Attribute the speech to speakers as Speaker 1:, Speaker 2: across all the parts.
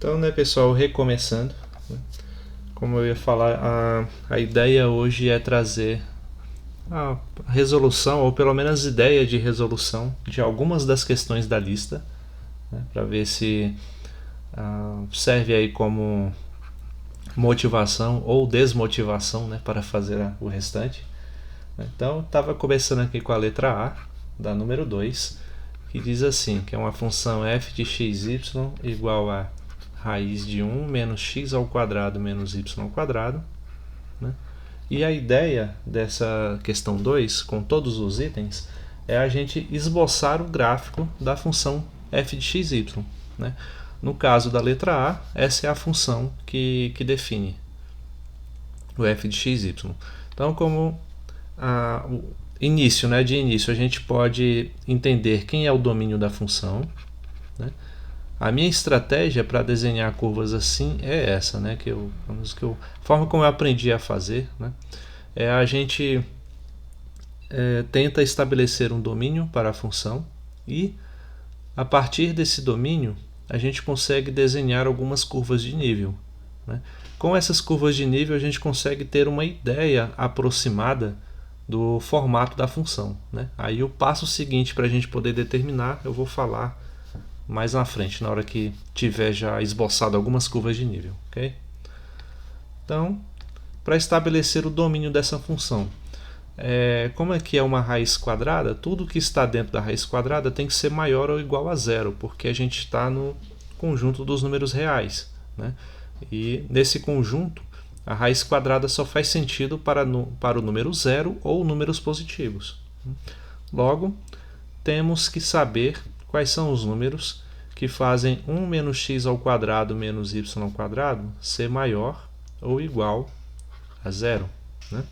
Speaker 1: Então, né, pessoal, recomeçando, né? Como eu ia falar, a ideia hoje é trazer a resolução, ou pelo menos ideia de resolução de algumas das questões da lista, né, para ver se serve aí como motivação ou desmotivação, né, para fazer o restante. Então, estava começando aqui com a letra A, da número 2, que diz assim, que é uma função f de xy igual a raiz de 1 menos x ao quadrado menos y ao quadrado, né? E a ideia dessa questão 2, com todos os itens, é a gente esboçar o gráfico da função f de xy, né? No caso da letra A, essa é a função que define o f de xy. Então, como o início, né, de início, a gente pode entender quem é o domínio da função, né? A minha estratégia para desenhar curvas assim é essa, né? A forma como eu aprendi a fazer, né? A gente tenta estabelecer um domínio para a função e, a partir desse domínio, a gente consegue desenhar algumas curvas de nível, né? Com essas curvas de nível, a gente consegue ter uma ideia aproximada do formato da função, né? Aí o passo seguinte para a gente poder determinar, eu vou falar mais na frente, na hora que tiver já esboçado algumas curvas de nível, ok? Então, para estabelecer o domínio dessa função, como aqui é uma raiz quadrada, tudo que está dentro da raiz quadrada tem que ser maior ou igual a zero, porque a gente está no conjunto dos números reais, né? E nesse conjunto, a raiz quadrada só faz sentido para o número zero ou números positivos. Logo, temos que saber quais são os números que fazem 1 menos x ao quadrado menos y ao quadrado ser maior ou igual a zero, né?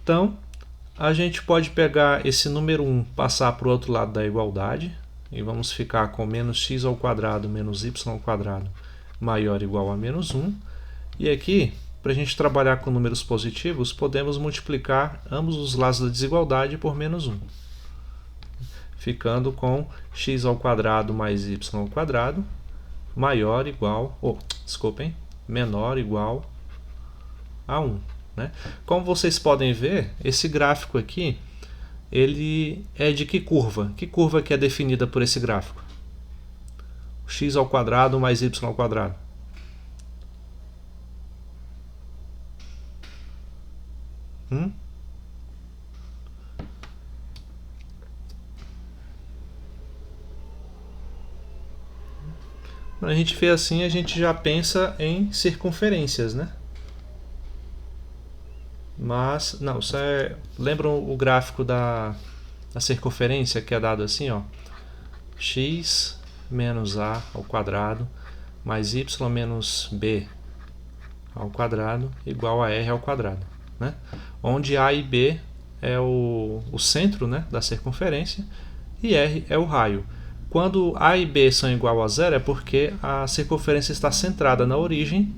Speaker 1: Então, a gente pode pegar esse número 1, passar para o outro lado da igualdade, e vamos ficar com menos x ao quadrado menos y ao quadrado maior ou igual a menos 1. E aqui, para a gente trabalhar com números positivos, podemos multiplicar ambos os lados da desigualdade por menos 1. Ficando com x ao quadrado mais y ao quadrado maior igual, menor igual a 1. Né? Como vocês podem ver, esse gráfico aqui, ele é de que curva? Que curva que é definida por esse gráfico? X ao quadrado mais y ao quadrado. Quando a gente vê assim, a gente já pensa em circunferências, né? Mas, não, isso é... Lembram o gráfico da circunferência que é dado assim, ó? X menos a ao quadrado mais y menos b ao quadrado igual a r ao quadrado, né? Onde a e b é o centro, né, da circunferência e r é o raio. Quando a e b são igual a zero é porque a circunferência está centrada na origem,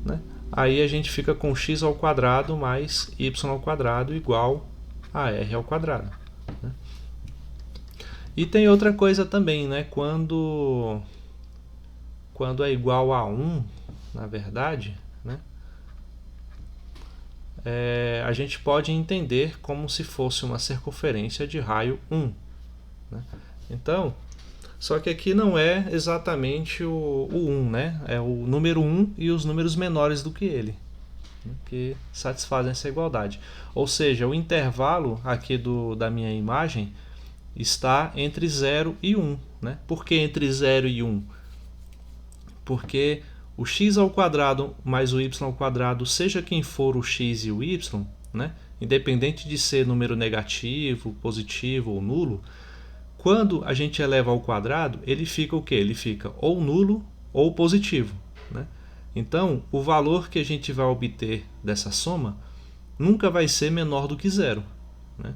Speaker 1: né? Aí a gente fica com x ao quadrado mais y ao quadrado igual a r ao quadrado, né? E tem outra coisa também, né? Quando é igual a 1, na verdade, né? A gente pode entender como se fosse uma circunferência de raio 1, né? Então, só que aqui não é exatamente o 1, né? É o número 1 e os números menores do que ele, né, que satisfazem essa igualdade. Ou seja, o intervalo aqui da minha imagem está entre 0 e 1. Né? Por que entre 0 e 1? Porque o x ao quadrado mais o y ao quadrado, seja quem for o x e o y, né? Independente de ser número negativo, positivo ou nulo, quando a gente eleva ao quadrado, ele fica o quê? Ele fica ou nulo ou positivo, né? Então, o valor que a gente vai obter dessa soma nunca vai ser menor do que zero, né?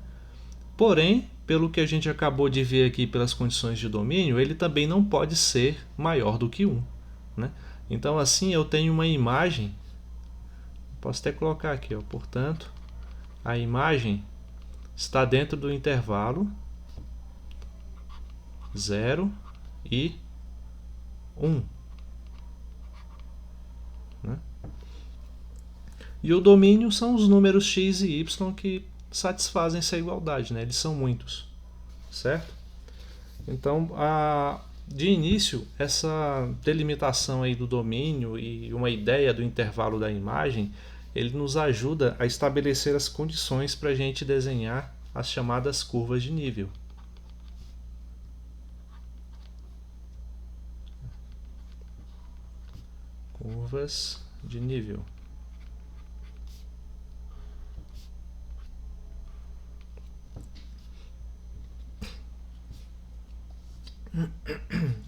Speaker 1: Porém, pelo que a gente acabou de ver aqui pelas condições de domínio, ele também não pode ser maior do que 1, né? Então, assim, eu tenho uma imagem, posso até colocar aqui, ó, portanto, a imagem está dentro do intervalo 0 e 1. Né? E o domínio são os números x e y que satisfazem essa igualdade, né? Eles são muitos, certo? Então, de início, essa delimitação aí do domínio e uma ideia do intervalo da imagem, ele nos ajuda a estabelecer as condições para a gente desenhar as chamadas curvas de nível. Curvas de nível.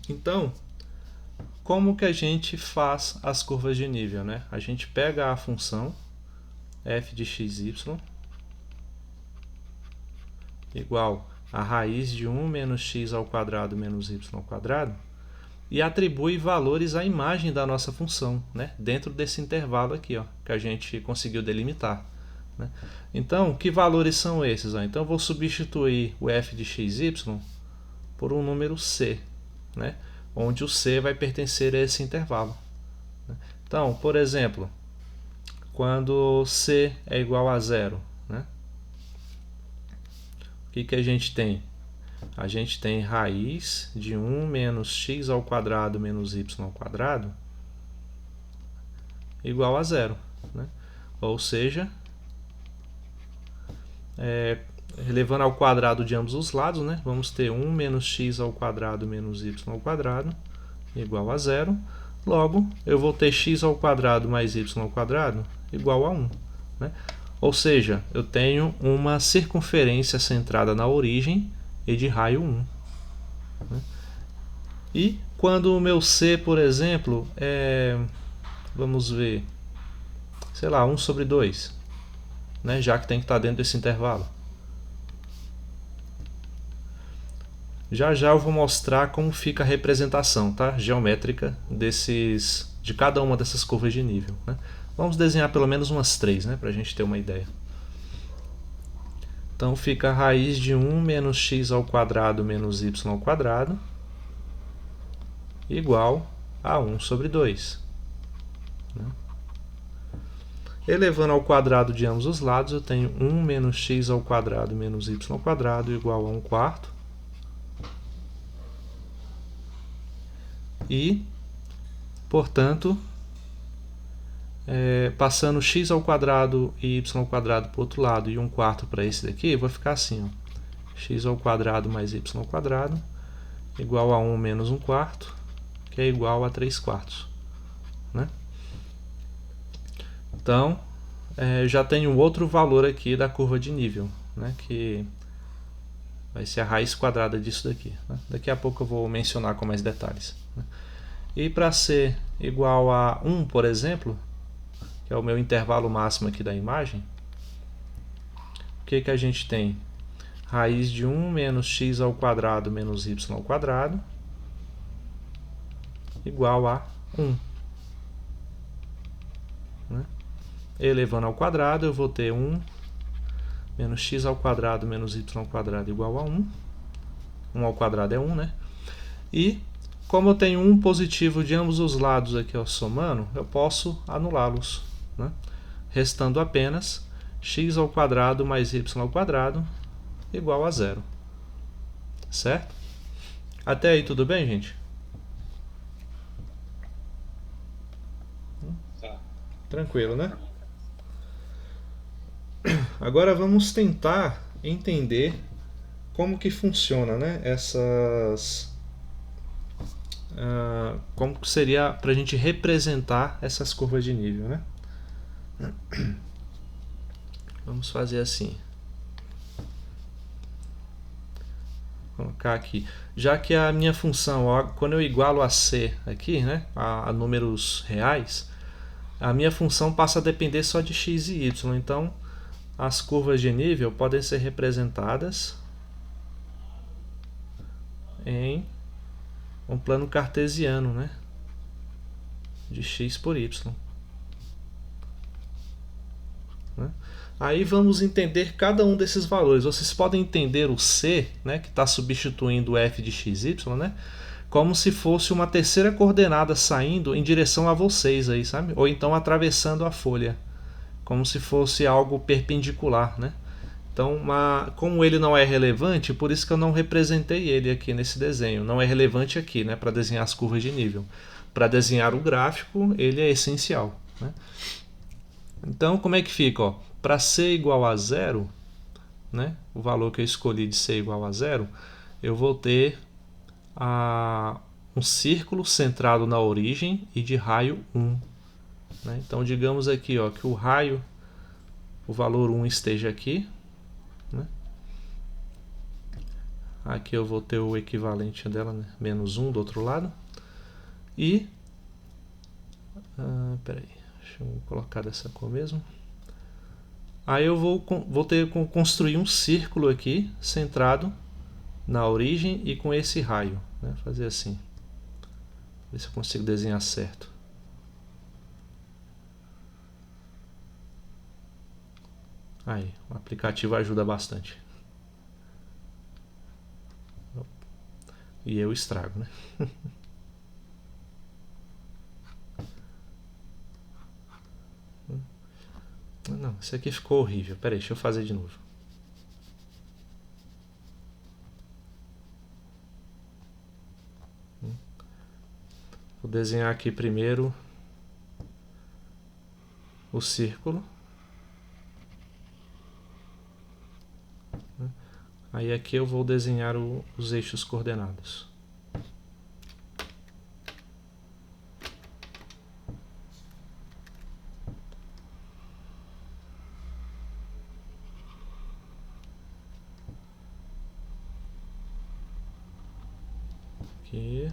Speaker 1: Então, como que a gente faz as curvas de nível, né? A gente pega a função f de xy igual a raiz de 1 menos x ao quadrado menos y ao quadrado e atribui valores à imagem da nossa função, né? Dentro desse intervalo aqui, ó, que a gente conseguiu delimitar. Né? Então, que valores são esses? Ó? Então, eu vou substituir o f de xy por um número c, né? Onde o c vai pertencer a esse intervalo. Então, por exemplo, quando c é igual a 0, né? O que a gente tem? A gente tem raiz de 1 menos x ao quadrado menos y ao quadrado igual a 0. Né? Ou seja, levando ao quadrado de ambos os lados, né? Vamos ter 1 menos x ao quadrado menos y ao quadrado igual a 0. Logo, eu vou ter x ao quadrado mais y ao quadrado igual a 1. Né? Ou seja, eu tenho uma circunferência centrada na origem e de raio 1. Né? E quando o meu c, por exemplo, vamos ver, sei lá, 1 sobre 2, né? Já que tem que estar dentro desse intervalo. Já já eu vou mostrar como fica a representação, tá? Geométrica de cada uma dessas curvas de nível. Né? Vamos desenhar pelo menos umas 3, né? Para a gente ter uma ideia. Então fica a raiz de 1 menos x ao quadrado menos y ao quadrado igual a 1 sobre 2. Né? Elevando ao quadrado de ambos os lados, eu tenho 1 menos x ao quadrado menos y ao quadrado igual a 1 quarto. E, portanto, passando x ao quadrado e y ao quadrado para o outro lado e 1 quarto para esse daqui, vai ficar assim, ó, x ao quadrado mais y ao quadrado igual a 1 menos 1 quarto, que é igual a 3 quartos. Né? Então, já tenho outro valor aqui da curva de nível, né, que vai ser a raiz quadrada disso daqui. Né? Daqui a pouco eu vou mencionar com mais detalhes. Né? E para ser igual a 1, por exemplo, que é o meu intervalo máximo aqui da imagem, o que a gente tem? Raiz de 1 menos x ao quadrado menos y ao quadrado igual a 1. Né? Elevando ao quadrado, eu vou ter 1 menos x ao quadrado menos y ao quadrado igual a 1. 1 ao quadrado é 1, né? E, como eu tenho um positivo de ambos os lados aqui, ó, somando, eu posso anulá-los. Né? Restando apenas x ao quadrado mais y ao quadrado igual a 0. Certo? Até aí tudo bem, gente? Tranquilo, né? Agora vamos tentar entender como que funciona, né? Como seria para a gente representar essas curvas de nível, né? Vamos fazer assim. Vou colocar aqui. Já que a minha função, ó, quando eu igualo a c aqui, né, a números reais, a minha função passa a depender só de x e y. Então, as curvas de nível podem ser representadas em um plano cartesiano, né, de x por y. Né? Aí vamos entender cada um desses valores. Vocês podem entender o c, né, que está substituindo o f de xy, né, como se fosse uma terceira coordenada saindo em direção a vocês aí, sabe? Ou então atravessando a folha, como se fosse algo perpendicular, né? Então, como ele não é relevante, por isso que eu não representei ele aqui nesse desenho. Não é relevante aqui, né, para desenhar as curvas de nível. Para desenhar o gráfico, ele é essencial, né? Então, como é que fica? Para c igual a 0, né, o valor que eu escolhi de c igual a 0, eu vou ter um círculo centrado na origem e de raio 1. Né? Então, digamos aqui que o raio, o valor 1 esteja aqui. Né? Aqui eu vou ter o equivalente dela, né? Menos 1 do outro lado. E... peraí, deixa eu colocar dessa cor mesmo. Aí eu vou ter que construir um círculo aqui, centrado na origem e com esse raio. Né? Fazer assim. Ver se eu consigo desenhar certo. Aí, o aplicativo ajuda bastante. E eu estrago, né? Não, isso aqui ficou horrível. Pera aí, deixa eu fazer de novo. Vou desenhar aqui primeiro o círculo. Aí aqui eu vou desenhar os eixos coordenados. Aqui.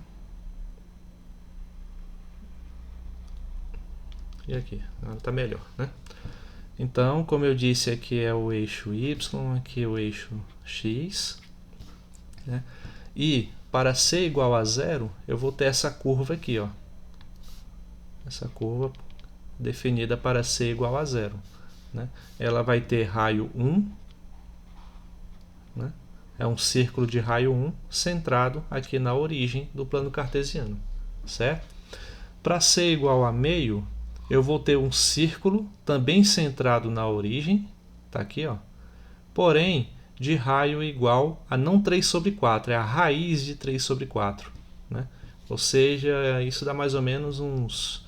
Speaker 1: E aqui. Agora tá melhor, né? Então, como eu disse, aqui é o eixo Y, aqui é o eixo X. Né? E para c igual a 0, eu vou ter essa curva aqui, ó. Essa curva definida para c igual a 0. Né? Ela vai ter raio 1. Né? É um círculo de raio 1 centrado aqui na origem do plano cartesiano. Certo? Para c igual a meio, eu vou ter um círculo também centrado na origem, tá aqui, ó. Porém, de raio igual a não 3 sobre 4, é a raiz de 3 sobre 4. Né? Ou seja, isso dá mais ou menos uns...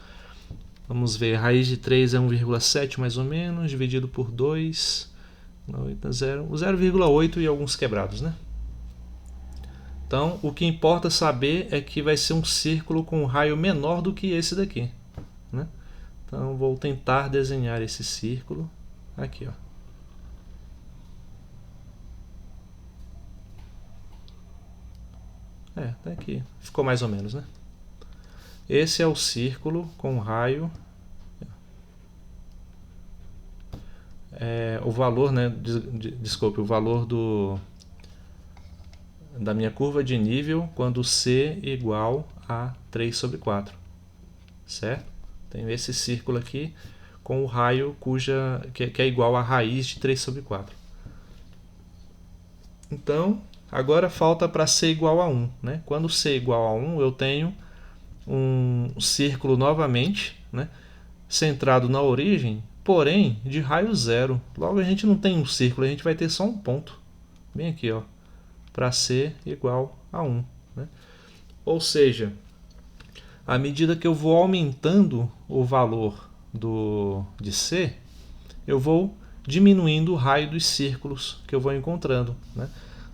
Speaker 1: Vamos ver, a raiz de 3 é 1,7 mais ou menos, dividido por 2, 0,8 e alguns quebrados, né? Então, o que importa saber é que vai ser um círculo com um raio menor do que esse daqui. Né? Então, vou tentar desenhar esse círculo aqui, ó. Tá aqui. Ficou mais ou menos, né? Esse é o círculo com raio. O valor, né? Desculpe, o valor da minha curva de nível quando C igual a 3 sobre 4. Certo? Tenho esse círculo aqui com o raio que é igual a raiz de 3 sobre 4. Então, agora falta para C igual a 1. Né? Quando C igual a 1, eu tenho um círculo novamente, né? Centrado na origem, porém de raio 0. Logo a gente não tem um círculo, a gente vai ter só um ponto. Bem aqui, ó, para C igual a 1. Né? Ou seja, à medida que eu vou aumentando o valor de C, eu vou diminuindo o raio dos círculos que eu vou encontrando. Né?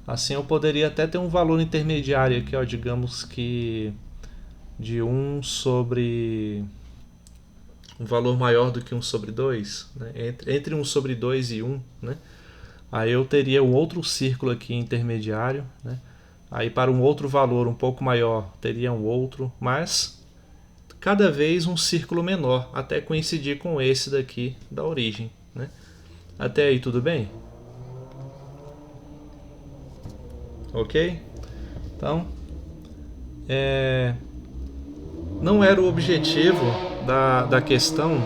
Speaker 1: Assim eu poderia até ter um valor intermediário aqui, ó, digamos que de 1 sobre... um valor maior do que 1 sobre 2, né? Entre 1 sobre 2 e 1, né? Aí eu teria um outro círculo aqui intermediário, né? Aí para um outro valor um pouco maior teria um outro, mas cada vez um círculo menor, até coincidir com esse daqui da origem, né? Até aí tudo bem? Ok? Então, não era o objetivo da questão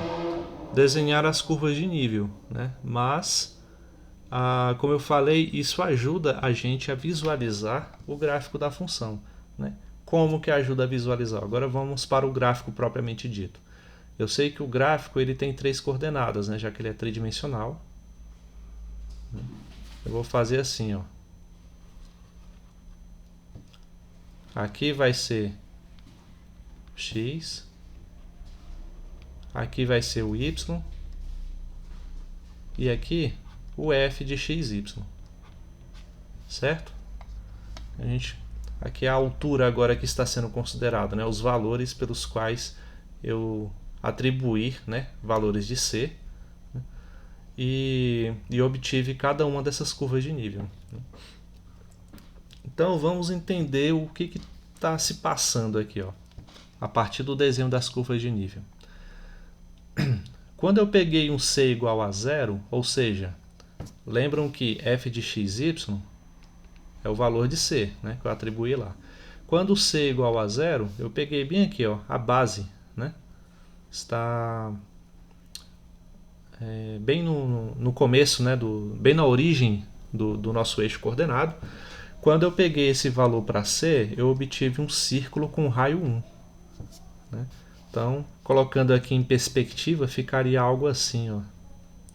Speaker 1: desenhar as curvas de nível, né? Mas, como eu falei, isso ajuda a gente a visualizar o gráfico da função, né? como que ajuda a visualizar. Agora vamos para o gráfico propriamente dito. Eu sei que o gráfico ele tem 3 coordenadas, né, já que ele é tridimensional. Eu vou fazer assim, ó. Aqui vai ser x, aqui vai ser o y, e aqui o f de xy, certo? Aqui é a altura agora que está sendo considerada, né, os valores pelos quais eu atribuir, né, valores de c, né, e obtive cada uma dessas curvas de nível. Então vamos entender o que está se passando aqui, ó, a partir do desenho das curvas de nível. Quando eu peguei um c igual a 0, ou seja, lembram que f de xy é o valor de c, né, que eu atribuí lá. Quando c é igual a 0, eu peguei bem aqui, ó, a base, né, está bem no começo, né, bem na origem do nosso eixo coordenado. Quando eu peguei esse valor para c, eu obtive um círculo com raio 1. Né? Então, colocando aqui em perspectiva, ficaria algo assim, ó.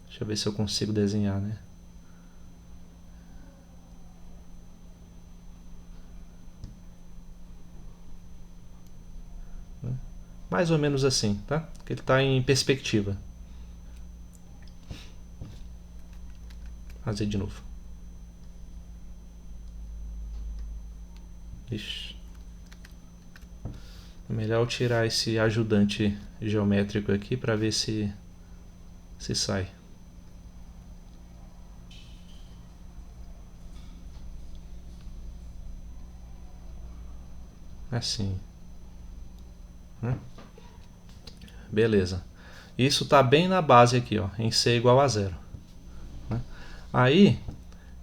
Speaker 1: Deixa eu ver se eu consigo desenhar, né? Mais ou menos assim, tá? Porque ele está em perspectiva. Vou fazer de novo. Ixi. É melhor eu tirar esse ajudante geométrico aqui para ver se sai. Assim. Beleza. Isso está bem na base aqui, ó, em c igual a 0. Aí,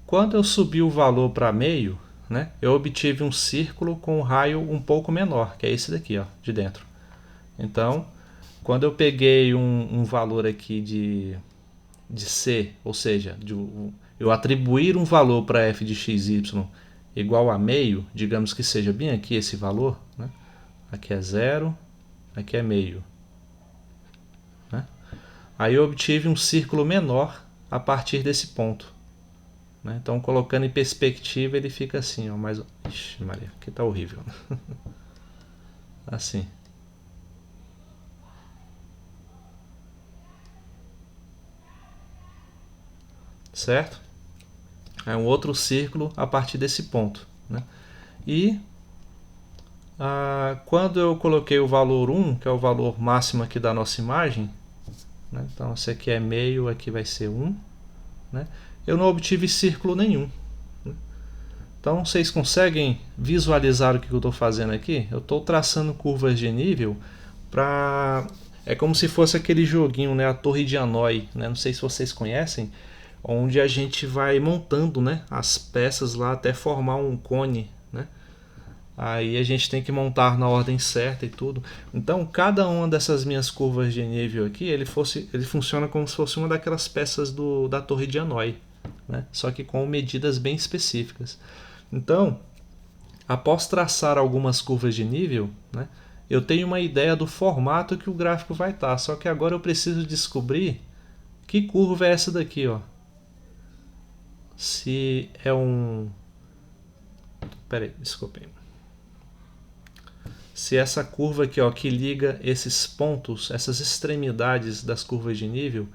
Speaker 1: quando eu subi o valor para meio, né, eu obtive um círculo com um raio um pouco menor, que é esse daqui, ó, de dentro. Então, quando eu peguei um valor aqui de c, ou seja, eu atribuir um valor para f de xy igual a meio, digamos que seja bem aqui esse valor, né? Aqui é 0, aqui é meio. Né? Aí eu obtive um círculo menor a partir desse ponto. Né? Então, colocando em perspectiva, ele fica assim, ó, mais... Ixi, Maria, aqui tá horrível. Assim. Certo? É um outro círculo a partir desse ponto. Né? E quando eu coloquei o valor 1, que é o valor máximo aqui da nossa imagem, né? Então esse aqui é meio, aqui vai ser 1, né? Eu não obtive círculo nenhum. Né? Então vocês conseguem visualizar o que eu estou fazendo aqui? Eu estou traçando curvas de nível para... É como se fosse aquele joguinho, né? A Torre de Hanoi, né? Não sei se vocês conhecem, onde a gente vai montando, né, as peças lá até formar um cone, né? Aí a gente tem que montar na ordem certa e tudo. Então, cada uma dessas minhas curvas de nível aqui, ele funciona como se fosse uma daquelas peças da Torre de Hanoi, né? Só que com medidas bem específicas. Então, após traçar algumas curvas de nível, né, eu tenho uma ideia do formato que o gráfico vai estar. Só que agora eu preciso descobrir que curva é essa daqui, ó. Se é um... Peraí, desculpem. Se essa curva aqui, ó, que liga esses pontos, essas extremidades das curvas de nível,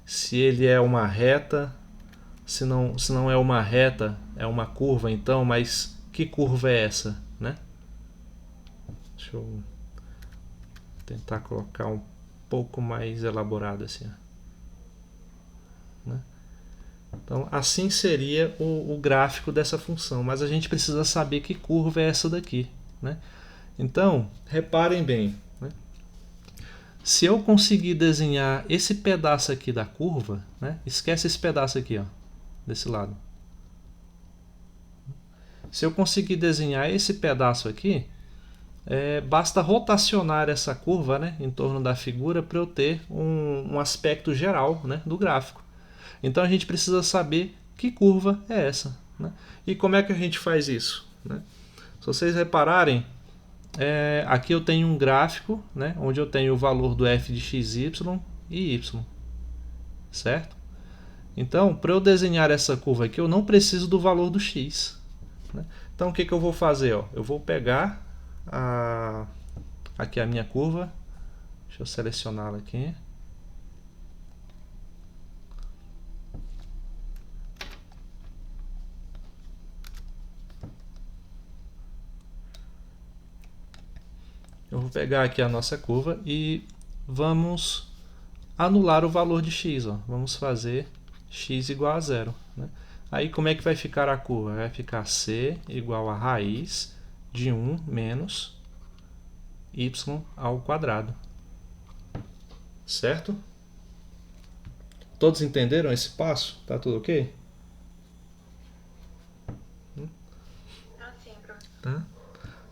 Speaker 1: se ele é uma reta, se não é uma reta, é uma curva, então, mas que curva é essa, né? Deixa eu tentar colocar um pouco mais elaborado assim, né? Então, assim seria o gráfico dessa função, mas a gente precisa saber que curva é essa daqui, né? Então, reparem bem, né? Se eu conseguir desenhar esse pedaço aqui da curva, né? Esquece esse pedaço aqui, ó, desse lado. Se eu conseguir desenhar esse pedaço aqui, basta rotacionar essa curva, né, em torno da figura para eu ter um aspecto geral, né, do gráfico. Então a gente precisa saber que curva é essa, né? E como é que a gente faz isso, né? Se vocês repararem, aqui eu tenho um gráfico, né, onde eu tenho o valor do f de x, y e y, certo? Então, para eu desenhar essa curva aqui, eu não preciso do valor do x, né? Então, o que eu vou fazer? Ó? Eu vou pegar aqui a minha curva, deixa eu selecioná-la aqui. Eu vou pegar aqui a nossa curva e vamos anular o valor de x. Ó. Vamos fazer x igual a zero. Né? Aí como é que vai ficar a curva? Vai ficar c igual a raiz de 1 menos y ao quadrado. Certo? Todos entenderam esse passo? Tá tudo ok?
Speaker 2: Sim, professor.
Speaker 1: Tá?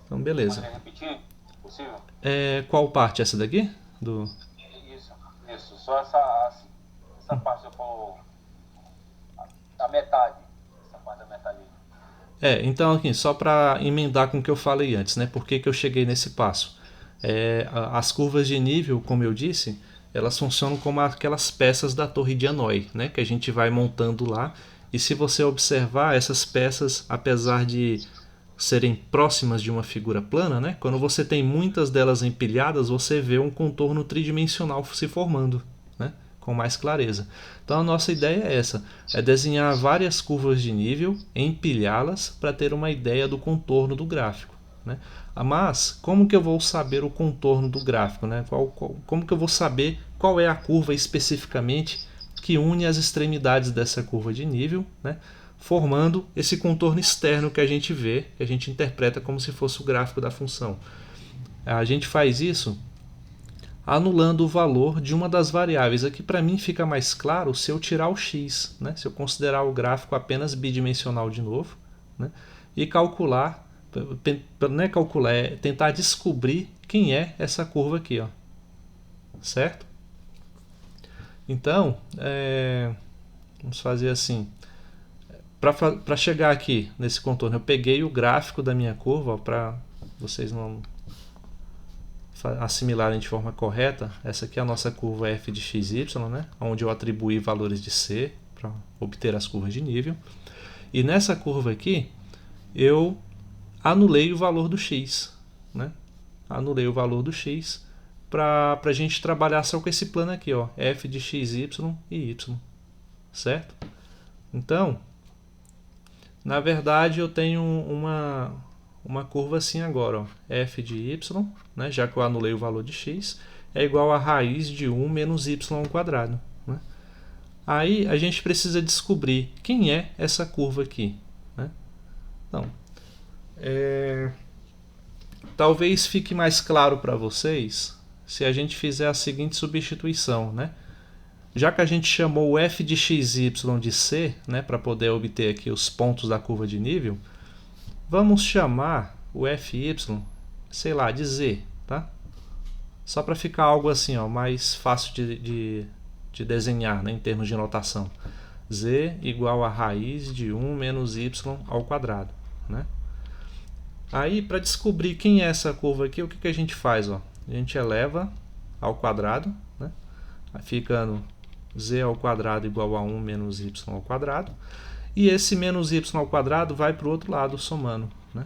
Speaker 1: Então, beleza.
Speaker 3: Pode repetir? Possível?
Speaker 1: Qual parte? Essa daqui?
Speaker 3: Isso. Só essa parte eu for a metade. Essa parte da metade aí.
Speaker 1: Então aqui, só para emendar com o que eu falei antes, né? Por que eu cheguei nesse passo? As curvas de nível, como eu disse, elas funcionam como aquelas peças da torre de Hanoi, né? Que a gente vai montando lá. E se você observar, essas peças, apesar de serem próximas de uma figura plana, né? Quando você tem muitas delas empilhadas, você vê um contorno tridimensional se formando, né? Com mais clareza. Então a nossa ideia é essa, é desenhar várias curvas de nível, empilhá-las para ter uma ideia do contorno do gráfico, né? Mas como que eu vou saber o contorno do gráfico, né? Como que eu vou saber qual é a curva especificamente que une as extremidades dessa curva de nível, né? Formando esse contorno externo que a gente vê, que a gente interpreta como se fosse o gráfico da função. A gente faz isso anulando o valor de uma das variáveis. Aqui para mim fica mais claro se eu tirar o x, né? Se eu considerar o gráfico apenas bidimensional de novo, né? E calcular, não é calcular, é tentar descobrir quem é essa curva aqui, ó. Certo? Então, vamos fazer assim. Para chegar aqui nesse contorno, eu peguei o gráfico da minha curva para vocês não assimilarem de forma correta. Essa aqui é a nossa curva f de x, y, né? Onde eu atribuí valores de c para obter as curvas de nível. E nessa curva aqui, eu anulei o valor do x, né? Anulei o valor do x para a gente trabalhar só com esse plano aqui, ó, f de x, y e y, certo? Então, na verdade, eu tenho uma curva assim agora, ó, f de y, né, já que eu anulei o valor de x, é igual a raiz de 1 menos y ao quadrado. Né? Aí a gente precisa descobrir quem é essa curva aqui. Né? Então, talvez fique mais claro para vocês se a gente fizer a seguinte substituição, né? Já que a gente chamou o f de xy de c, né, para poder obter aqui os pontos da curva de nível, vamos chamar o fy, sei lá, de z, tá? Só para ficar algo assim, ó, mais fácil de desenhar, né, em termos de notação. Z igual a raiz de 1 menos y ao quadrado, né? Aí, para descobrir quem é essa curva aqui, o que a gente faz? Ó? A gente eleva ao quadrado, né? Ficando z ao quadrado igual a 1 menos y ao quadrado. E esse menos y ao quadrado vai para o outro lado, somando. Né?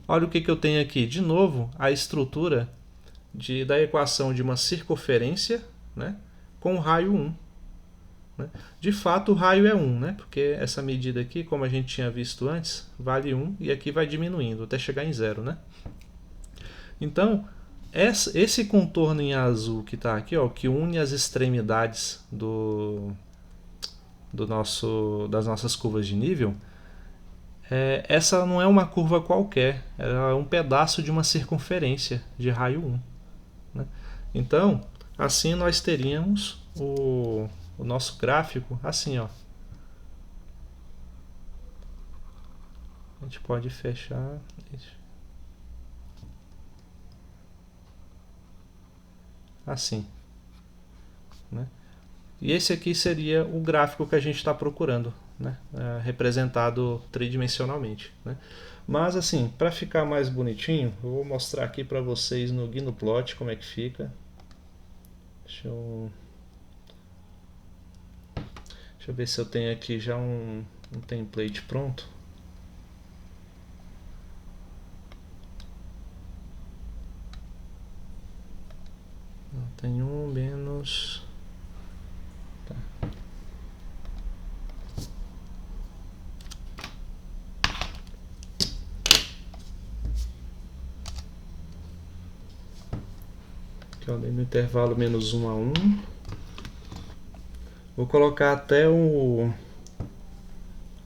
Speaker 1: Olha o que eu tenho aqui. De novo, a estrutura da equação de uma circunferência, né, com raio 1. Né? De fato, o raio é 1, né? Porque essa medida aqui, como a gente tinha visto antes, vale 1 e aqui vai diminuindo até chegar em 0. Né? Então, esse contorno em azul que está aqui, ó, que une as extremidades das nossas curvas de nível, essa não é uma curva qualquer, ela é um pedaço de uma circunferência de raio 1. Né? Então, assim nós teríamos o nosso gráfico assim, ó. A gente pode fechar assim, né? E esse aqui seria o gráfico que a gente está procurando, né? Representado tridimensionalmente, né? Mas assim, para ficar mais bonitinho, eu vou mostrar aqui para vocês no GnuPlot como é que fica. Deixa eu ver se eu tenho aqui já um template pronto. Tem um menos. Tá. Aqui, ó, no intervalo menos 1 a 1. Vou colocar até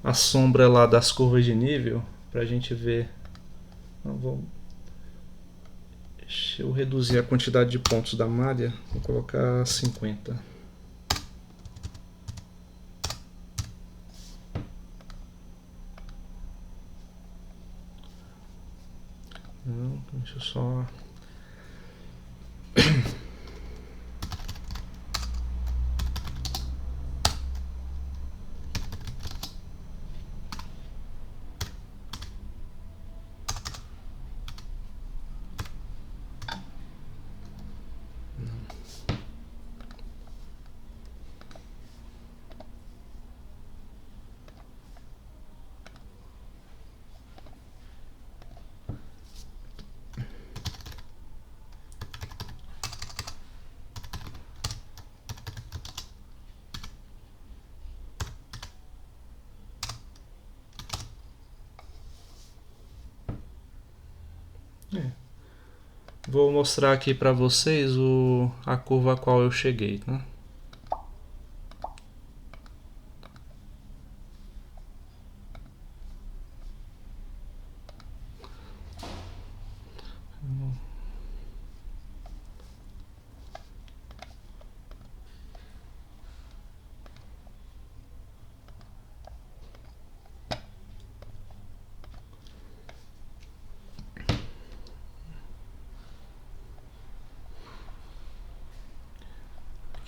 Speaker 1: a sombra lá das curvas de nível pra gente ver. Deixa eu reduzir a quantidade de pontos da malha. Vou colocar 50. Não, deixa eu só... Vou mostrar aqui para vocês a curva a qual eu cheguei, né?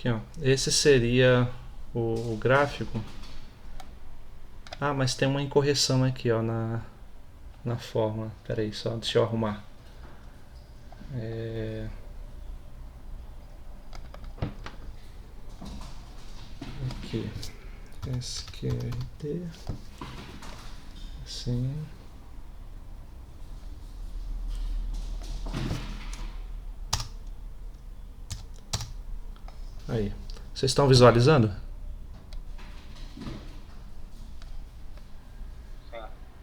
Speaker 1: Aqui, ó. Esse seria o gráfico. Ah, mas tem uma incorreção aqui, ó, na forma. Pera aí, só deixa eu arrumar. Aqui. SQRT. Assim. Aí. Vocês estão visualizando?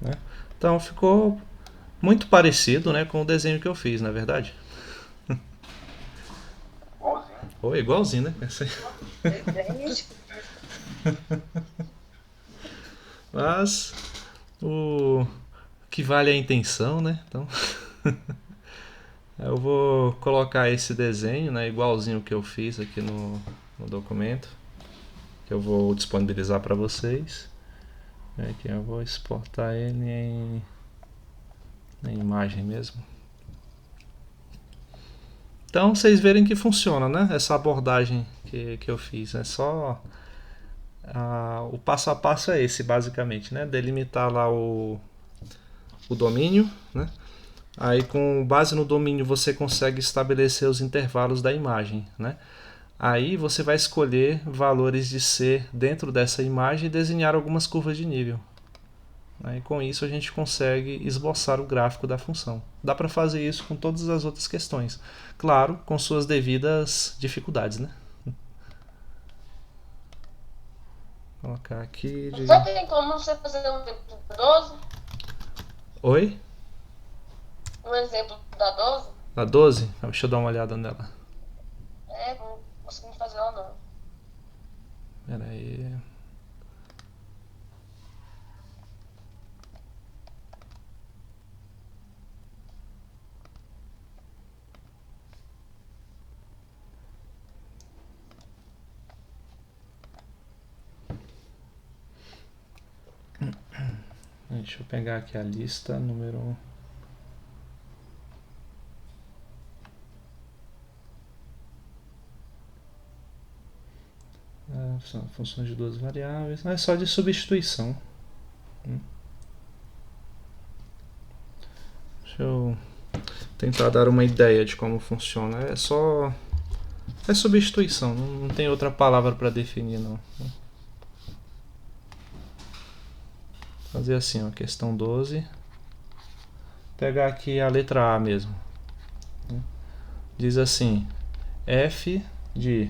Speaker 1: Né? Então ficou muito parecido, né, com o desenho que eu fiz, na verdade.
Speaker 3: Igualzinho.
Speaker 1: Oi, igualzinho, né? Mas o que vale é a intenção, né? Então eu vou colocar esse desenho, né, igualzinho que eu fiz aqui no documento, que eu vou disponibilizar para vocês. Aqui eu vou exportar ele em imagem mesmo. Então vocês verem que funciona, né? Essa abordagem que eu fiz. É só o passo a passo é esse, basicamente, né? Delimitar lá o domínio, né? Aí com base no domínio você consegue estabelecer os intervalos da imagem, né? Aí você vai escolher valores de C dentro dessa imagem e desenhar algumas curvas de nível. E com isso a gente consegue esboçar o gráfico da função. Dá para fazer isso com todas as outras questões. Claro, com suas devidas dificuldades, né? Vou colocar aqui de...
Speaker 4: Só tem como você fazer um exemplo da 12?
Speaker 1: Oi?
Speaker 4: Um exemplo da 12?
Speaker 1: Da 12? Deixa eu dar uma olhada nela.
Speaker 4: Não consegui fazer ela não.
Speaker 1: Pera aí. Deixa eu pegar aqui a lista número... São funções de duas variáveis. É só de substituição. Deixa eu tentar dar uma ideia de como funciona. É substituição, não tem outra palavra para definir não. Fazer assim, ó, questão 12. Pegar aqui a letra A mesmo. Diz assim: f de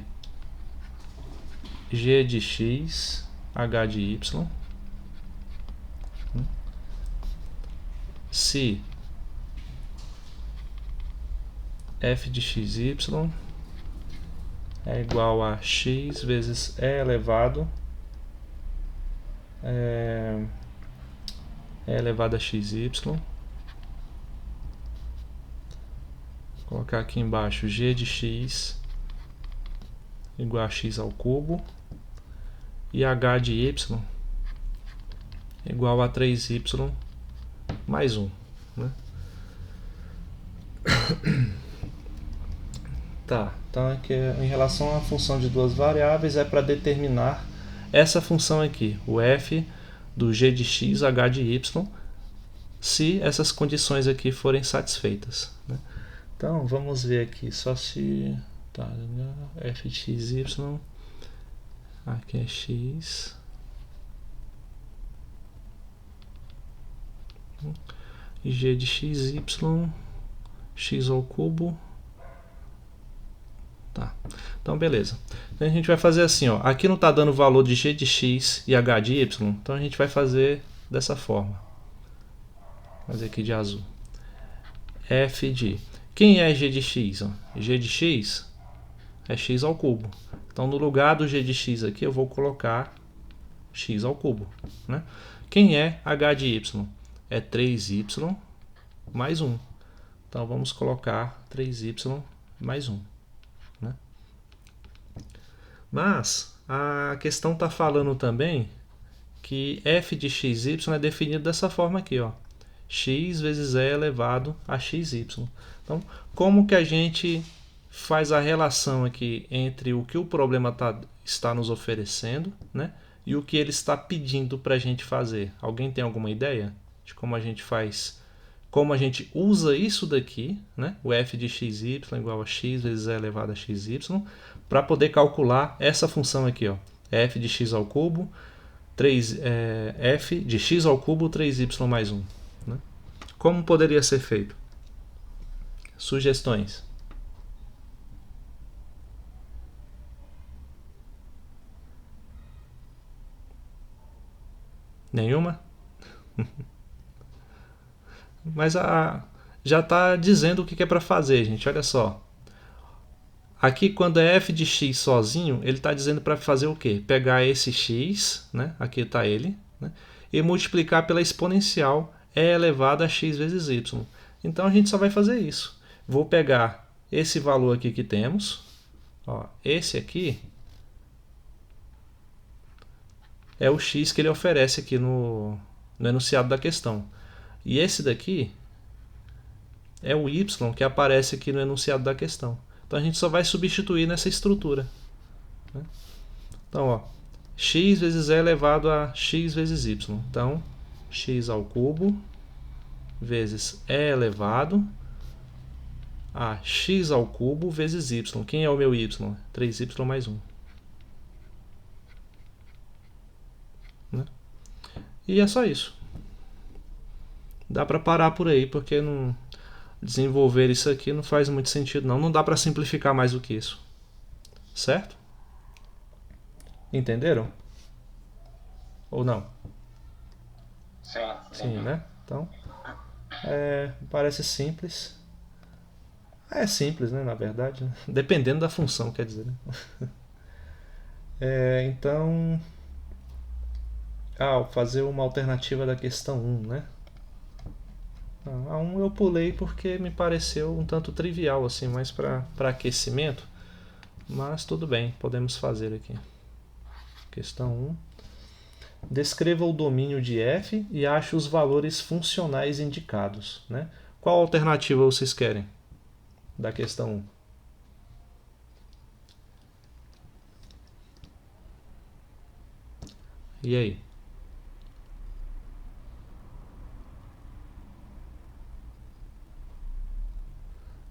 Speaker 1: g de x, h de y, se f de xy é igual a x vezes e elevado a xy. Vou colocar aqui embaixo g de x igual a x ao cubo e h de y igual a 3y mais 1, né? Tá, então aqui em relação à função de duas variáveis é para determinar essa função aqui, o f do g de x, h de y, se essas condições aqui forem satisfeitas, né? Então vamos ver aqui, só se tá, f de x, y, aqui é x, e g de x, y, x ao cubo. Tá. Então beleza. Então a gente vai fazer assim, ó. Aqui não está dando o valor de g de x e h de y, então a gente vai fazer dessa forma. Vou fazer aqui de azul. F de... Quem é g de x? Ó? G de x é x ao cubo. Então no lugar do g de x aqui eu vou colocar x ao cubo, né? Quem é h de y? É 3y mais 1. Então vamos colocar 3y mais 1. Né? Mas a questão está falando também que f de xy é definido dessa forma aqui, ó, x vezes e elevado a xy. Então, como que a gente faz a relação aqui entre o que o problema está nos oferecendo, né, e o que ele está pedindo para a gente fazer? Alguém tem alguma ideia de como a gente faz? Como a gente usa isso daqui, né, o f de xy igual a x vezes e elevado a xy, para poder calcular essa função aqui, ó, f de x ao cubo, f de x ao cubo 3y mais 1. Né? Como poderia ser feito? Sugestões? Nenhuma? Mas já está dizendo o que é para fazer, gente. Olha só. Aqui, quando é f de x sozinho, ele está dizendo para fazer o quê? Pegar esse x, né? Aqui está ele, né? E multiplicar pela exponencial e elevado a x vezes y. Então, a gente só vai fazer isso. Vou pegar esse valor aqui que temos. Ó, esse aqui é o x que ele oferece aqui no enunciado da questão. E esse daqui é o y que aparece aqui no enunciado da questão. Então a gente só vai substituir nessa estrutura. Então, ó, x vezes e elevado a x vezes y. Então, x ao cubo vezes e elevado a x ao cubo vezes y. Quem é o meu y? 3y mais 1. Né? E é só isso. Dá para parar por aí, porque não... desenvolver isso aqui não faz muito sentido não. Não dá para simplificar mais do que isso. Certo? Entenderam? Ou não?
Speaker 3: Sim.
Speaker 1: Sim, né? Então, parece simples. É simples, né? Na verdade. Né? Dependendo da função, quer dizer. Né? Então... fazer uma alternativa da questão 1, né? A 1 eu pulei porque me pareceu um tanto trivial, assim, mais para aquecimento. Mas tudo bem, podemos fazer aqui. Questão 1. Descreva o domínio de f e ache os valores funcionais indicados. Né? Qual alternativa vocês querem da questão 1? E aí?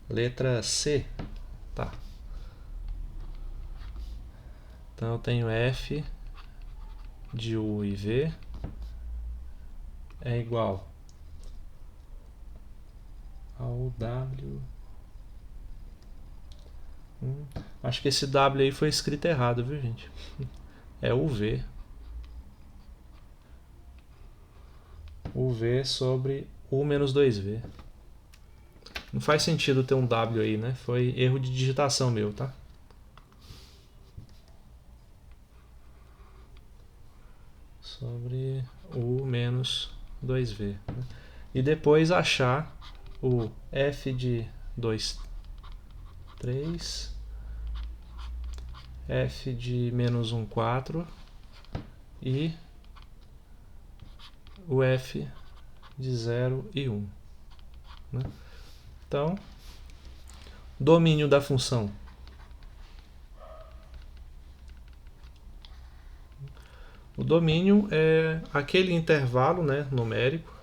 Speaker 1: Letra C. Tá. Então eu tenho f de u e v é igual ao w. Acho que esse w aí foi escrito errado, viu, gente? É uv. uv sobre u menos 2v. Não faz sentido ter um w aí, né? Foi erro de digitação meu, tá? Sobre u menos 2v. Né? E depois achar o f de 2, 3, f de menos 1, 4 e o f de 0 e 1. Né? Então, domínio da função. O domínio é aquele intervalo, né, numérico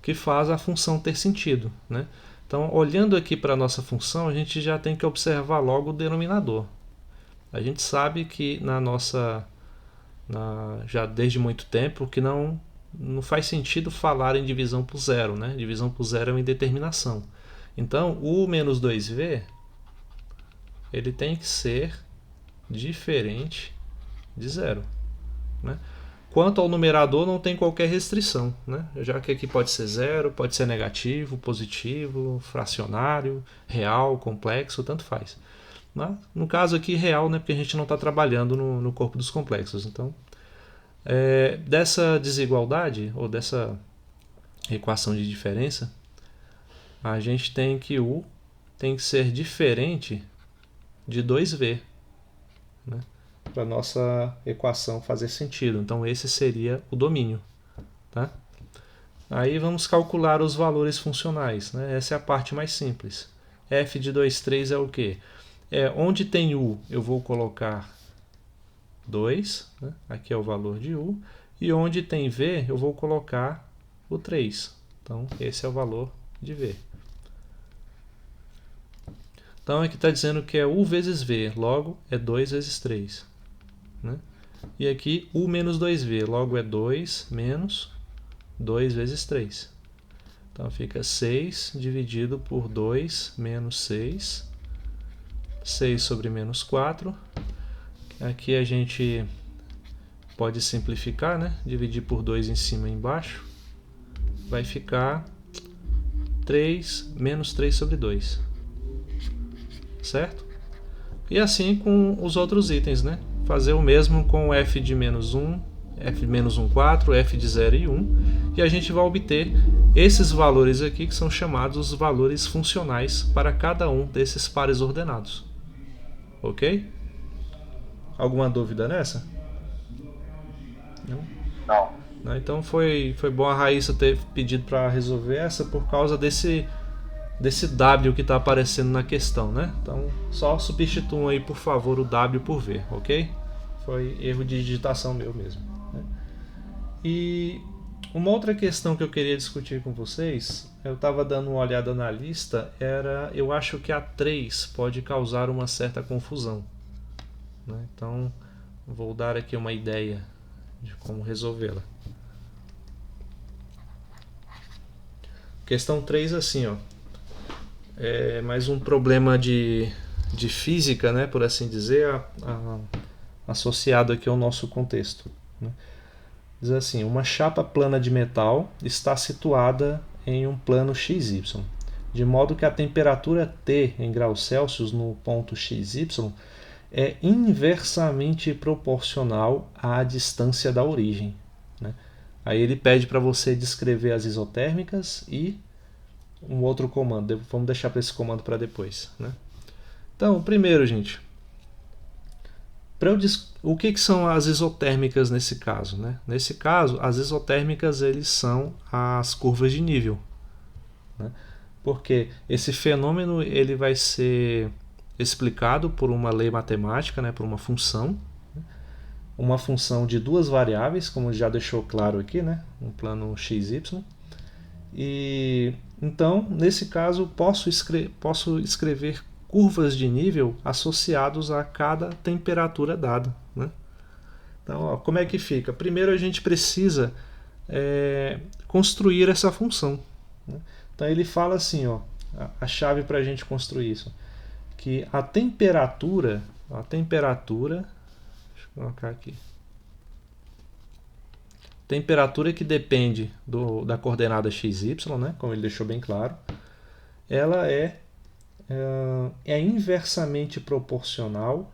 Speaker 1: que faz a função ter sentido. Né? Então, olhando aqui para a nossa função, a gente já tem que observar logo o denominador. A gente sabe que já desde muito tempo que não faz sentido falar em divisão por zero. Né? Divisão por zero é uma indeterminação. Então, u menos 2v ele tem que ser diferente de zero. Né? Quanto ao numerador, não tem qualquer restrição, né? Já que aqui pode ser zero, pode ser negativo, positivo, fracionário, real, complexo, tanto faz. Mas, no caso aqui, real, né? Porque a gente não está trabalhando no corpo dos complexos. Então, dessa desigualdade, ou dessa equação de diferença, a gente tem que u tem que ser diferente de 2v, né? Para a nossa equação fazer sentido. Então esse seria o domínio. Tá? Aí vamos calcular os valores funcionais. Né? Essa é a parte mais simples. F de 2, 3 é o quê? Onde tem u, eu vou colocar 2. Né? Aqui é o valor de u. E onde tem v, eu vou colocar o 3. Então esse é o valor de v. Então aqui está dizendo que é u vezes v, logo é 2 vezes 3. Né? E aqui u menos 2v, logo é 2 menos 2 vezes 3. Então fica 6 dividido por 2 menos 6. 6 sobre menos 4. Aqui a gente pode simplificar, né? Dividir por 2 em cima e embaixo. Vai ficar 3 menos 3 sobre 2. Certo? E assim com os outros itens, né? Fazer o mesmo com o f de menos 1, f de menos 1, 4, f de 0 e 1. E a gente vai obter esses valores aqui que são chamados os valores funcionais para cada um desses pares ordenados. Ok? Alguma dúvida nessa? Não? Então foi bom a Raíssa ter pedido para resolver essa por causa desse W que está aparecendo na questão, né? Então, só substituam aí, por favor, o W por V, ok? Foi erro de digitação meu mesmo. Né? E uma outra questão que eu queria discutir com vocês, eu estava dando uma olhada na lista, eu acho que a 3 pode causar uma certa confusão. Né? Então, vou dar aqui uma ideia de como resolvê-la. Questão 3, assim, ó. É mais um problema de física, né, por assim dizer, associado aqui ao nosso contexto. Né? Diz assim, uma chapa plana de metal está situada em um plano XY, de modo que a temperatura T em graus Celsius no ponto XY é inversamente proporcional à distância da origem. Né? Aí ele pede para você descrever as isotérmicas e um outro comando. Vamos deixar para esse comando para depois. Né? Então, primeiro, gente, o que são as isotérmicas nesse caso? Né? Nesse caso, as isotérmicas eles são as curvas de nível. Né? Porque esse fenômeno ele vai ser explicado por uma lei matemática, né? Por uma função de duas variáveis, como já deixou claro aqui, né? Um plano XY. E Então, nesse caso, posso escrever curvas de nível associados a cada temperatura dada, né? Então, ó, como é que fica? Primeiro a gente precisa construir essa função, né? Então ele fala assim, ó, a chave para a gente construir isso, que a temperatura, deixa eu colocar aqui, temperatura que depende da coordenada xy, né, como ele deixou bem claro, ela é inversamente proporcional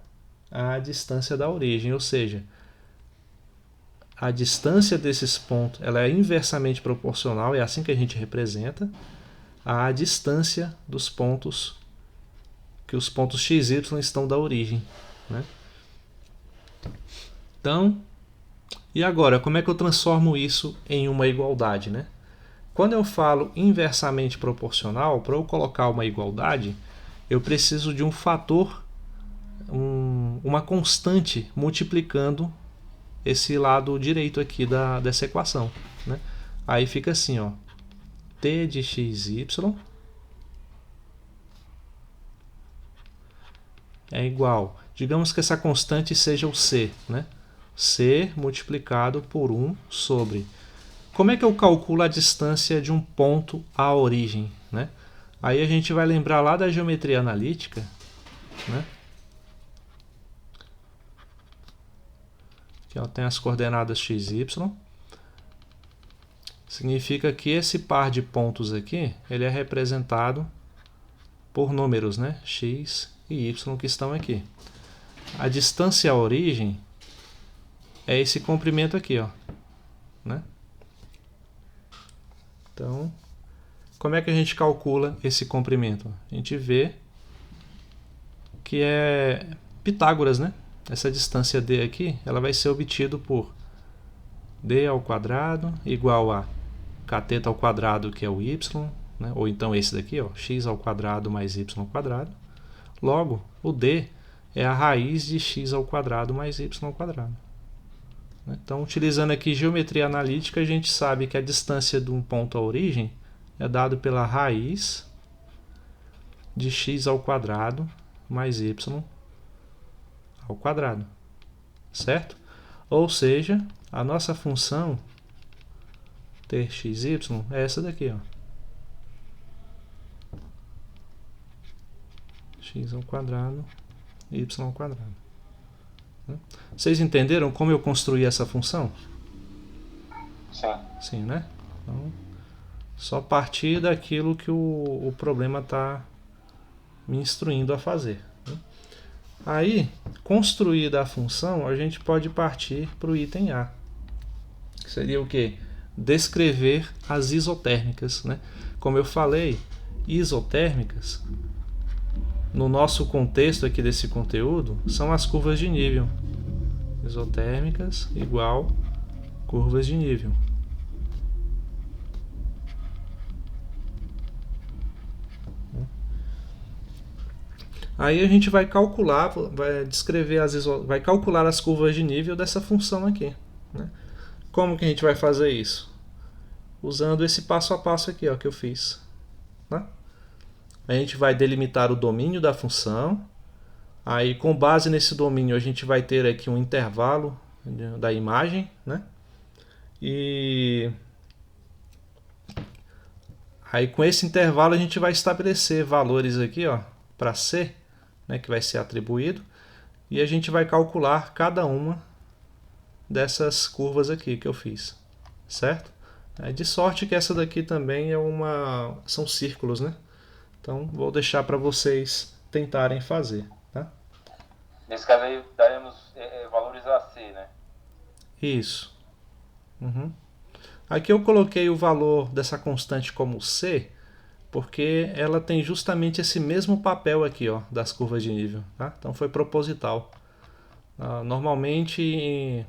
Speaker 1: à distância da origem, ou seja, a distância desses pontos ela é inversamente proporcional, é assim que a gente representa, à distância dos pontos, que os pontos xy estão da origem, né? Então, e agora, como é que eu transformo isso em uma igualdade, né? Quando eu falo inversamente proporcional, para eu colocar uma igualdade, eu preciso de um fator, uma constante multiplicando esse lado direito aqui dessa equação, né? Aí fica assim, ó, t de xy é igual, digamos que essa constante seja o c, né? C multiplicado por 1 sobre... Como é que eu calculo a distância de um ponto à origem, né? Aí a gente vai lembrar lá da geometria analítica, né? Aqui, ó, tem as coordenadas xy. Significa que esse par de pontos aqui, ele é representado por números, né? X e y que estão aqui. A distância à origem é esse comprimento aqui, ó, né? Então, como é que a gente calcula esse comprimento? A gente vê que é Pitágoras, né? Essa distância d aqui, ela vai ser obtida por d ao quadrado igual a cateto ao quadrado, que é o y, né? Ou então esse daqui, ó, x ao quadrado mais y ao quadrado. Logo, o d é a raiz de x ao quadrado mais y ao quadrado. Então, utilizando aqui geometria analítica, a gente sabe que a distância de um ponto à origem é dado pela raiz de x ao quadrado mais y ao quadrado, certo? Ou seja, a nossa função txy é essa daqui, ó, x ao quadrado, y ao quadrado. Vocês entenderam como eu construí essa função?
Speaker 3: Sim.
Speaker 1: Sim, né? Então, só partir daquilo que o problema está me instruindo a fazer. Aí, construída a função, a gente pode partir para o item A. Que seria o quê? Descrever as isotérmicas, né? Como eu falei, isotérmicas, no nosso contexto aqui desse conteúdo, são as curvas de nível. Isotérmicas igual curvas de nível. Aí a gente vai calcular, vai calcular as curvas de nível dessa função aqui, né? Como que a gente vai fazer isso? Usando esse passo a passo aqui, ó, que eu fiz, né? A gente vai delimitar o domínio da função. Aí, com base nesse domínio, a gente vai ter aqui um intervalo da imagem, né? E aí, com esse intervalo, a gente vai estabelecer valores aqui, ó, para C, né, que vai ser atribuído, e a gente vai calcular cada uma dessas curvas aqui que eu fiz, certo? De sorte que essa daqui também são círculos, né? Então, vou deixar para vocês tentarem fazer, tá?
Speaker 3: Nesse caso aí, daremos valores a C, né?
Speaker 1: Isso. Uhum. Aqui eu coloquei o valor dessa constante como C, porque ela tem justamente esse mesmo papel aqui, ó, das curvas de nível, tá? Então, foi proposital. Normalmente,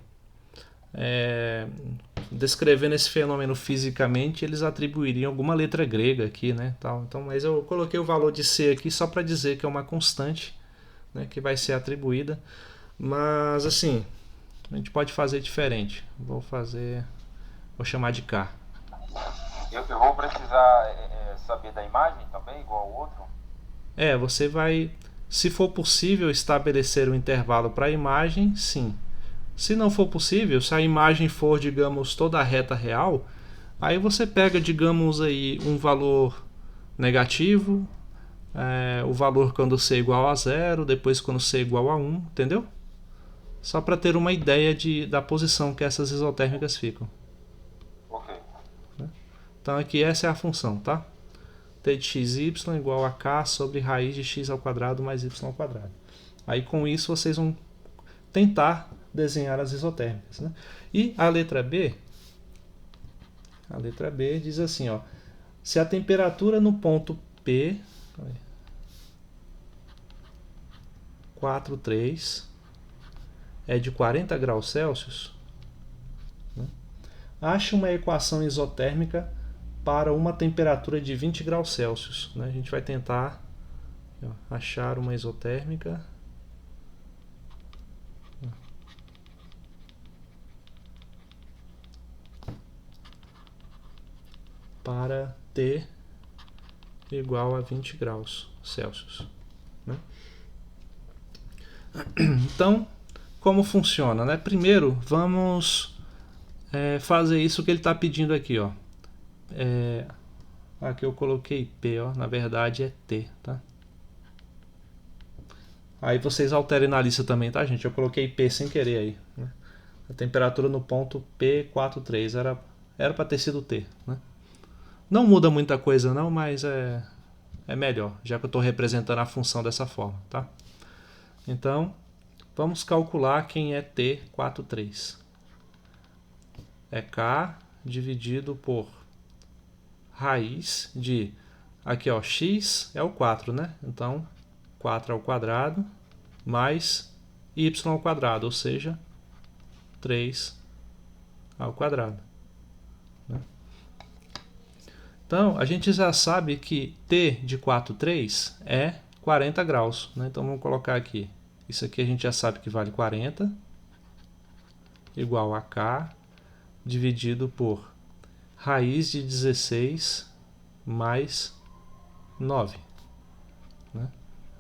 Speaker 1: descrevendo esse fenômeno fisicamente, eles atribuiriam alguma letra grega aqui, né? Então, mas eu coloquei o valor de C aqui só para dizer que é uma constante, né, que vai ser atribuída. Mas assim, a gente pode fazer diferente. Vou chamar de K.
Speaker 3: Eu vou precisar saber da imagem também, igual ao outro?
Speaker 1: Você vai, se for possível estabelecer um intervalo para a imagem, sim. Se não for possível, se a imagem for, digamos, toda a reta real, aí você pega, digamos, aí um valor negativo, o valor quando C é igual a 0, depois quando C é igual a 1, entendeu? Só para ter uma ideia da posição que essas isotérmicas ficam.
Speaker 3: Ok.
Speaker 1: Então aqui essa é a função, tá? T de xy igual a k sobre raiz de x ao quadrado mais y ao quadrado. Aí com isso vocês vão tentar desenhar as isotérmicas, né? E a letra B diz assim, ó, se a temperatura no ponto P 4,3 é de 40 graus Celsius, né? Ache uma equação isotérmica para uma temperatura de 20 graus Celsius, né? A gente vai tentar achar uma isotérmica para T igual a 20 graus Celsius, né? Então, como funciona, né? Primeiro, vamos fazer isso que ele está pedindo aqui, ó. Aqui eu coloquei P, ó, na verdade é T, tá? Aí vocês alterem na lista também, tá, gente? Eu coloquei P sem querer aí, né? A temperatura no ponto P43 era para ter sido T, né? Não muda muita coisa não, mas é melhor, já que eu estou representando a função dessa forma, tá? Então, vamos calcular quem é T43. É K dividido por raiz de... Aqui, ó, x é o 4, né? Então, 4 ao quadrado mais y ao quadrado, ou seja, 3 ao quadrado. Né? Então, a gente já sabe que T de 4,3 é 40 graus. Né? Então, vamos colocar aqui. Isso aqui a gente já sabe que vale 40, igual a K, dividido por raiz de 16 mais 9. Né?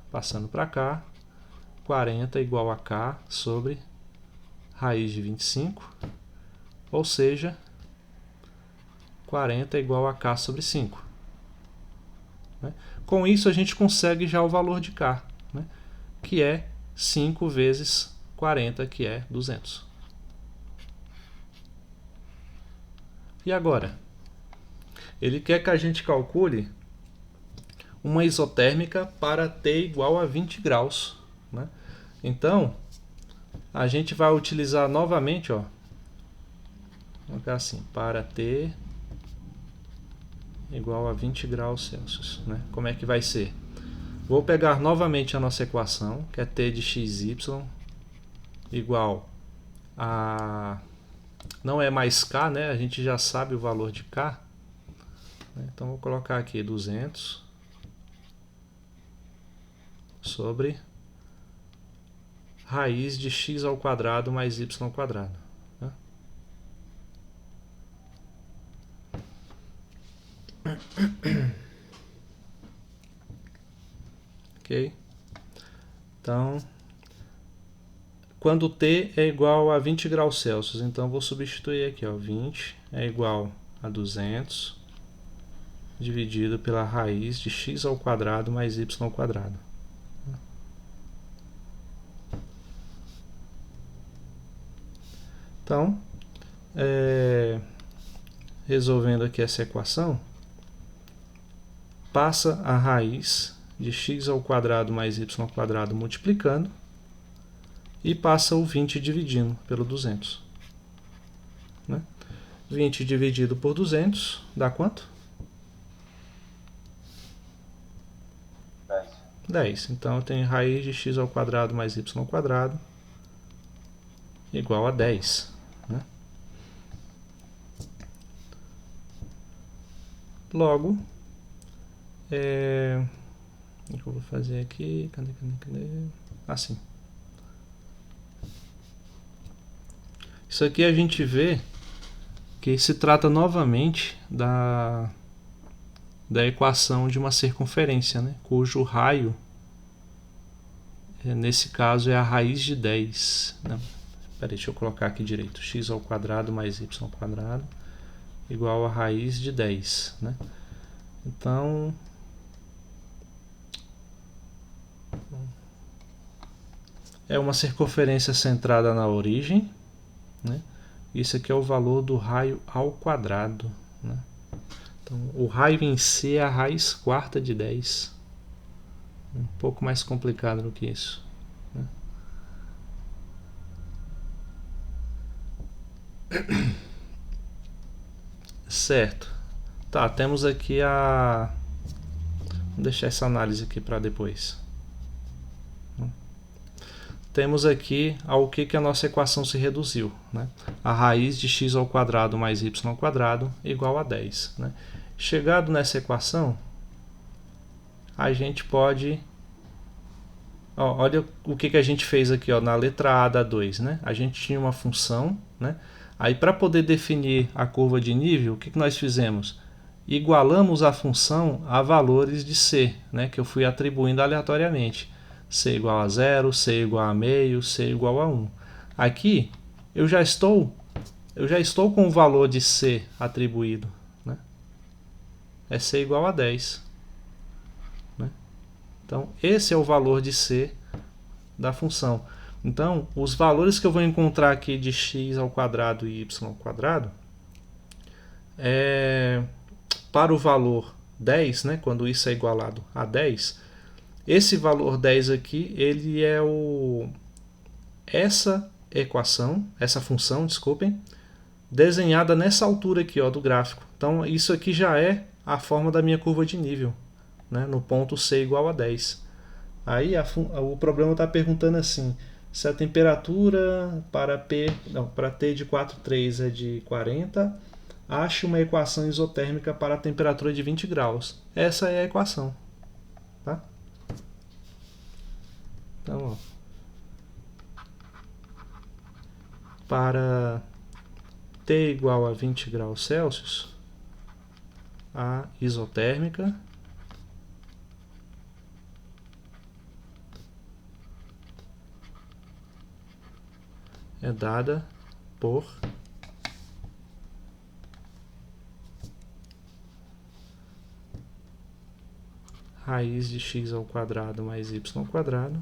Speaker 1: Passando para cá, 40 igual a K sobre raiz de 25, ou seja, 40 igual a K sobre 5. Né? Com isso a gente consegue já o valor de K, né? Que é 5 vezes 40, que é 200. E agora? Ele quer que a gente calcule uma isotérmica para T igual a 20 graus. Né? Então, a gente vai utilizar novamente, ó, vou colocar assim, para T igual a 20 graus Celsius. Né? Como é que vai ser? Vou pegar novamente a nossa equação, que é T de xy igual a... Não é mais K, né? A gente já sabe o valor de K. Então, vou colocar aqui 200 sobre raiz de x ao quadrado mais y ao quadrado. Né? Ok? Então, quando T é igual a 20 graus Celsius, então vou substituir aqui, ó, 20 é igual a 200 dividido pela raiz de x ao quadrado mais y ao quadrado. Então, resolvendo aqui essa equação, passa a raiz de x ao quadrado mais y ao quadrado multiplicando e passa o 20 dividindo pelo 200. Né? 20 dividido por 200 dá quanto? 10. Então eu tenho raiz de x ao quadrado mais y ao quadrado igual a 10. Né? Logo, o que eu vou fazer aqui? Cadê? Assim. Isso aqui a gente vê que se trata novamente da da equação de uma circunferência, né? Cujo raio, nesse caso, é a raiz de 10. Não, peraí, deixa eu colocar aqui direito. X ao quadrado mais y ao quadrado igual a raiz de 10. Né? Então, é uma circunferência centrada na origem. Né? Isso aqui é o valor do raio ao quadrado. Né? Então, o raio em si é a raiz quarta de 10. Um pouco mais complicado do que isso. Né? Certo. Tá, temos aqui a... Vou deixar essa análise aqui para depois. Temos aqui ao que a nossa equação se reduziu. Né? A raiz de x ao quadrado mais y ao quadrado igual a 10. Né? Chegado nessa equação, a gente pode... Ó, olha o que a gente fez aqui, ó, na letra A da 2. Né? A gente tinha uma função, né? Aí para poder definir a curva de nível, o que nós fizemos? Igualamos a função a valores de C, né? Que eu fui atribuindo aleatoriamente. C igual a 0, C igual a meio, C igual a 1. Aqui eu já estou com o valor de C atribuído. Né? É C igual a 10. Né? Então, esse é o valor de C da função. Então, os valores que eu vou encontrar aqui de x ao quadrado e y ao quadrado, para o valor 10, né, quando isso é igualado a 10, esse valor 10 aqui, ele é essa equação, essa função, desculpem, desenhada nessa altura aqui, ó, do gráfico. Então, isso aqui já é a forma da minha curva de nível, né, no ponto C igual a 10. Aí o problema está perguntando assim, se a temperatura para T de 4,3 é de 40, ache uma equação isotérmica para a temperatura de 20 graus. Essa é a equação. Tá? Então, ó, para T igual a 20 graus Celsius, a isotérmica é dada por raiz de x ao quadrado mais y ao quadrado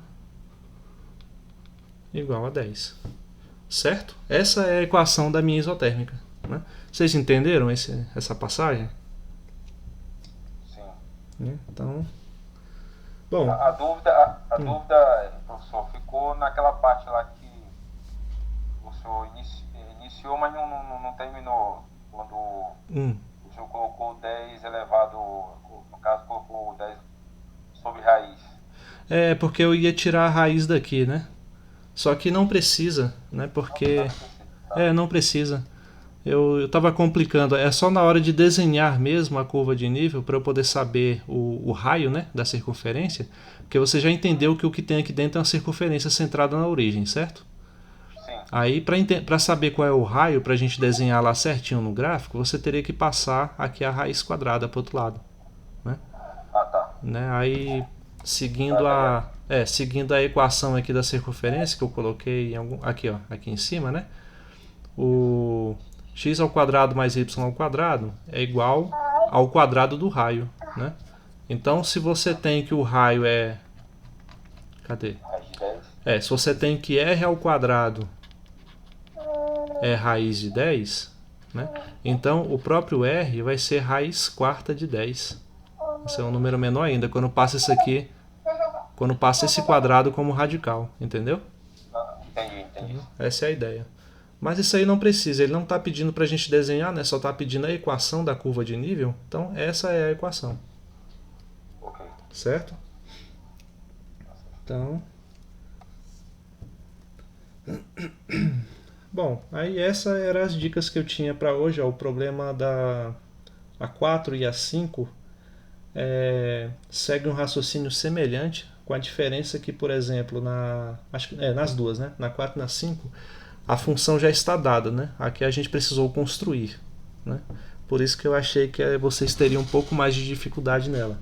Speaker 1: igual a 10. Certo? Essa é a equação da minha isotérmica. Né? Vocês entenderam essa passagem?
Speaker 3: Sim.
Speaker 1: Então, bom.
Speaker 3: A dúvida, professor, ficou naquela parte lá que o senhor iniciou, mas não terminou. Quando o senhor colocou 10 elevado, no caso, colocou 10 sobre raiz.
Speaker 1: É, porque eu ia tirar a raiz daqui, né? Só que não precisa, né? Porque... não precisa. Eu estava complicando. É só na hora de desenhar mesmo a curva de nível para eu poder saber o raio, né, da circunferência. Porque você já entendeu que o que tem aqui dentro é uma circunferência centrada na origem, certo?
Speaker 3: Sim.
Speaker 1: Aí, para saber qual é o raio, para a gente desenhar lá certinho no gráfico, você teria que passar aqui a raiz quadrada para o outro lado. Né?
Speaker 3: Ah, tá.
Speaker 1: Né? Aí, seguindo a equação aqui da circunferência, que eu coloquei aqui em cima, né? O x ao quadrado mais y ao quadrado é igual ao quadrado do raio. Né? Então, se você tem que o raio é... Cadê? Se você tem que r ao quadrado é raiz de 10, né? Então o próprio r vai ser raiz quarta de 10. Esse é um número menor ainda, quando passa isso aqui, quando passa esse quadrado como radical, entendeu?
Speaker 3: Entendi.
Speaker 1: Essa é a ideia. Mas isso aí não precisa, ele não está pedindo para a gente desenhar, né? Só está pedindo a equação da curva de nível. Então essa é a equação.
Speaker 3: Ok.
Speaker 1: Certo? Então... Bom, aí essas eram as dicas que eu tinha para hoje. Ó, o problema da A4 e A5 segue um raciocínio semelhante, com a diferença que, por exemplo, nas duas, né? Na 4 e na 5, a função já está dada, né? Aqui a gente precisou construir, né? por isso que eu achei que vocês teriam um pouco mais de dificuldade nela.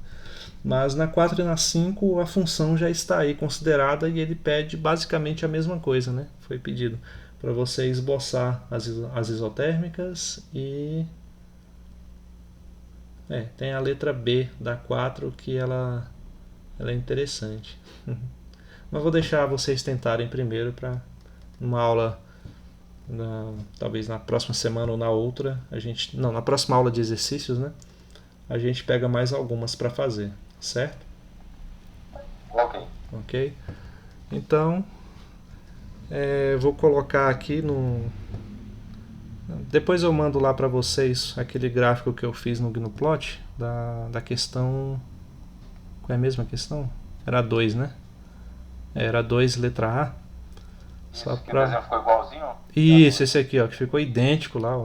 Speaker 1: Mas na 4 e na 5 a função já está aí considerada e ele pede basicamente a mesma coisa, né? Foi pedido para você esboçar as isotérmicas e tem a letra B da 4 que ela é interessante. Mas vou deixar vocês tentarem primeiro para uma aula, talvez na próxima semana ou na outra, na próxima aula de exercícios, né? A gente pega mais algumas para fazer, certo? Ok. Então, vou colocar aqui depois eu mando lá para vocês aquele gráfico que eu fiz no GNUplot da questão. Qual é a mesma questão? Era 2, né? Era 2, letra A.
Speaker 3: Só que o desenho ficou igualzinho?
Speaker 1: Isso, esse aqui, ó, que ficou idêntico lá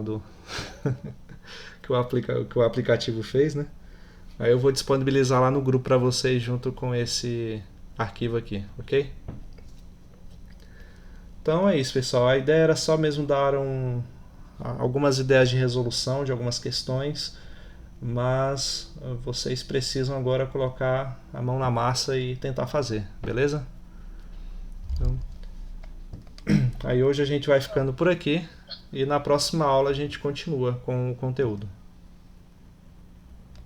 Speaker 1: que o aplicativo fez, né? Aí eu vou disponibilizar lá no grupo para vocês junto com esse arquivo aqui, ok? Então é isso, pessoal. A ideia era só mesmo dar algumas ideias de resolução de algumas questões, mas vocês precisam agora colocar a mão na massa e tentar fazer, beleza? Então, aí hoje a gente vai ficando por aqui e na próxima aula a gente continua com o conteúdo.